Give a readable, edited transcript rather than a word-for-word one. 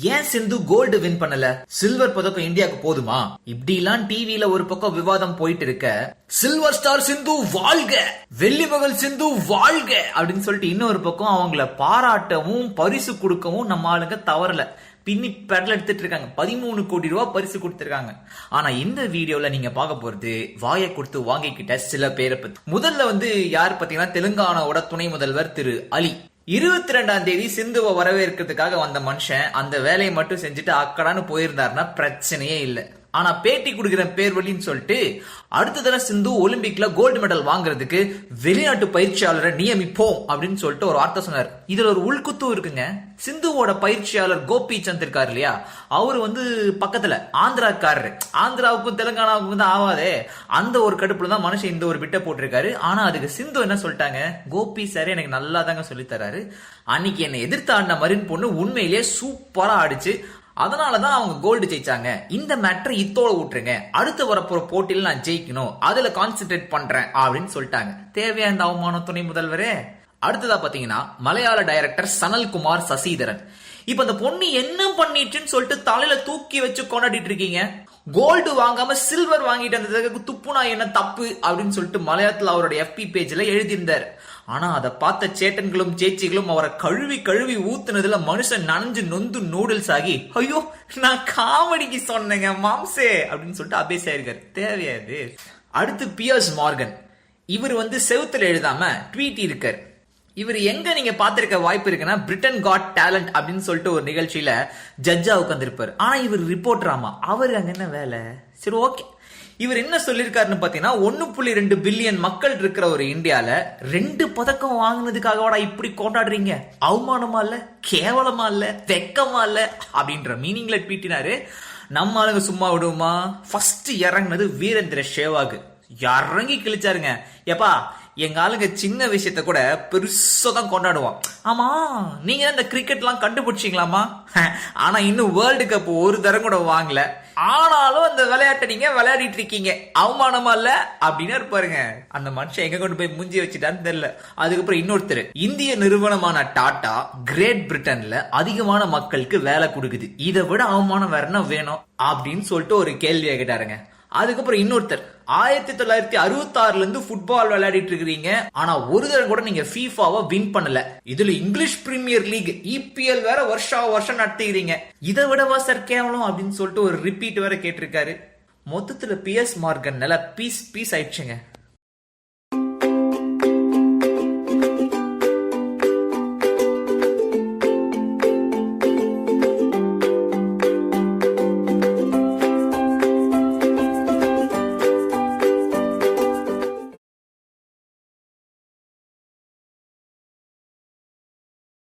ஏன் சிந்து gold win பண்ணல? Silver பதக்கம் இந்தியாவுக்கு போதுமா? இப்படி எல்லாம் டிவில ஒரு பக்கம் விவாதம் போயிட்டு இருக்க, சில்வர் ஸ்டார் சிந்து வாழ்க, வெள்ளி மகள் சிந்து வாழ்க அப்படின்னு சொல்லிட்டு இன்னொரு பக்கம் அவங்கள பாராட்டவும் பரிசு கொடுக்கவும் நம்ம ஆளுங்க தவறல. பின்னி பெடல் எடுத்துட்டு இருக்காங்க. 13 கோடி ரூபாய் பரிசு கொடுத்திருக்காங்க. ஆனா இந்த வீடியோல நீங்க பார்க்க போறது வாயை கொடுத்து வாங்கிக்கிட்ட சில பேரை பத்தி. முதல்ல யார் பாத்தீங்கன்னா தெலுங்கானாவோட துணை முதல்வர் திரு அலி. 22ஆம் தேதி சிந்துவை வரவேற்கிறதுக்காக வந்த மனுஷன் அந்த வேலையை மட்டும் செஞ்சுட்டு அக்கடான்னு போயிருந்தாருன்னா பிரச்சனையே இல்லை. ஆனா பேட்டி கொடுக்கிற பேர் வழின்னு சொல்லிட்டு அடுத்த தடவை சிந்து ஒலிம்பிக்ல கோல்டு மெடல் வாங்குறதுக்கு வெளிநாட்டு பயிற்சியாளரை நியமிப்போம் அப்படின்னு சொல்லிட்டு ஒரு வார்த்தை சொன்னார். இதுல ஒரு உள்குத்து இருக்குங்க. சிந்துவோட பயிற்சியாளர் கோபி சந்த் இருக்காரு இல்லையா, அவரு பக்கத்துல ஆந்திராக்காரரு. ஆந்திராவுக்கும் தெலுங்கானாவுக்கும் தான் ஆவாதே, அந்த ஒரு கடுப்புல தான் மனுஷன் இந்த ஒரு பிட்ட போட்டிருக்காரு. ஆனா அதுக்கு சிந்து என்ன சொல்லிட்டாங்க, கோபி சார் எனக்கு நல்லா தாங்க சொல்லி தராரு, அன்னைக்கு என்னை எதிர்த்து ஆடின மரின் பொண்ணு உண்மையிலேயே சூப்பரா ஆடிச்சு, அதனாலதான் அவங்க கோல்டு ஜெயிச்சாங்க, இந்த மேட்டரை இத்தோட விட்டுருங்க, அடுத்து வரப்போற போட்டியில நான் ஜெயிக்கணும், அதுல கான்சென்ட்ரேட் பண்றேன் அப்படின்னு சொல்லிட்டாங்க. தேவையா இந்த அவமானம் துணை முதல்வரே? அடுத்ததா பாத்தீங்கன்னா மலையாள டைரக்டர் சனல்குமார் சசிதரன். இப்ப அந்த பொண்ணு என்ன பண்ணிட்டுன்னு சொல்லிட்டு தலையில தூக்கி வச்சு கொண்டாடிட்டு இருக்கீங்க. கோல்டு வாங்காம சில்வர் வாங்கிட்டு அந்த துப்புனா என்ன தப்பு அப்படின்னு சொல்லிட்டு மலையாளத்துல அவருடைய FB பேஜ்ல எழுதியிருந்தார். ஆனா அதை பார்த்த சேட்டன்களும் சேச்சிகளும் அவரை கழுவி கழுவி ஊத்துனதுல மனுஷன் நனைஞ்சு நொந்து நூடுல்ஸ் ஆகி, ஐயோ நான் காமெடிக்கு சொன்னேங்க மாம்சே அப்படின்னு சொல்லிட்டு அபேசாயிருக்காரு. தேவையாது. அடுத்து பியர்ஸ் மார்கன். இவர் செவுத்துல எழுதாம ட்வீட் இருக்காரு. இவர் எங்க நீங்க பாத்திருக்க வாய்ப்பு இருக்குன்னா பிரிட்டன் காட் டேலண்ட் அப்படின்னு சொல்லிட்டு ஒரு நிகழ்ச்சியில ஜட்ஜா உட்கார்ந்திருப்பாரு. ஆனா இவர் ரிப்போர்ட்டராமா. அவரு அங்க என்ன வேலை? சரி, ஓகே. இவர் என்ன சொல்லிருக்காருன்னு பாத்தீங்கன்னா 1.2 பில்லியன் மக்கள் இருக்கிற ஒரு இந்தியால 2 பதக்கம் வாங்கினதுக்காகவாடா இப்படி கொண்டாடுறீங்க? அவமானமா இல்ல, கேவலமா இல்ல, வெக்கமா இல்ல அப்படின்ற மீனிங்ல ட்வீட்டினாரு. நம்ம ஆளுங்க சும்மா விடுவோமா? ஃபர்ஸ்ட் இறங்குனது வீரேந்திர சேவாக். இறங்கி கிழிச்சாருங்க. எப்பா எங்க ஆளுங்க சின்ன விஷயத்த கூட பெருசாதான் கொண்டாடுவோம். ஆமா, நீங்க இந்த கிரிக்கெட் எல்லாம் கண்டுபிடிச்சீங்களாமா? ஆனா இன்னும் வேர்ல்டு கப் ஒரு தரம் கூட வாங்கல, ஆனாலும் அந்த விளையாட்டை நீங்க விளையாடிட்டு இருக்கீங்க, அவமானமா இல்ல அப்படின்னு இருப்பாருங்க. அந்த மனுஷன் எங்க கொண்டு போய் மூஞ்சி வச்சுட்டான்னு தெரியல. அதுக்கப்புறம் இன்னொருத்தர், இந்திய நிறுவனமான டாடா கிரேட் பிரிட்டன்ல அதிகமான மக்களுக்கு வேலை கொடுக்குது, இதை விட அவமானம் வேற என்ன வேணும் அப்படின்னு சொல்லிட்டு ஒரு கேள்வியை கேட்டாருங்க. அதுக்கப்புறம் இன்னொருத்தர், 1966 இருந்து ஃபுட்பால் விளையாடிட்டு இருக்கிறீங்க, ஆனா ஒரு தடவை கூட நீங்க ஃபீஃபாவை வின் பண்ணல, இதுல இங்கிலீஷ் பிரீமியர் லீக் EPL வேற வருஷம் நடத்துகிறீங்க, இதை விடவா சார் கேவலம் அப்படின்னு சொல்லிட்டு ஒரு ரிப்பீட் வேற கேட்டிருக்காரு. மொத்தத்துல பியர்ஸ் மார்கன் பீஸ் ஆயிடுச்சுங்க.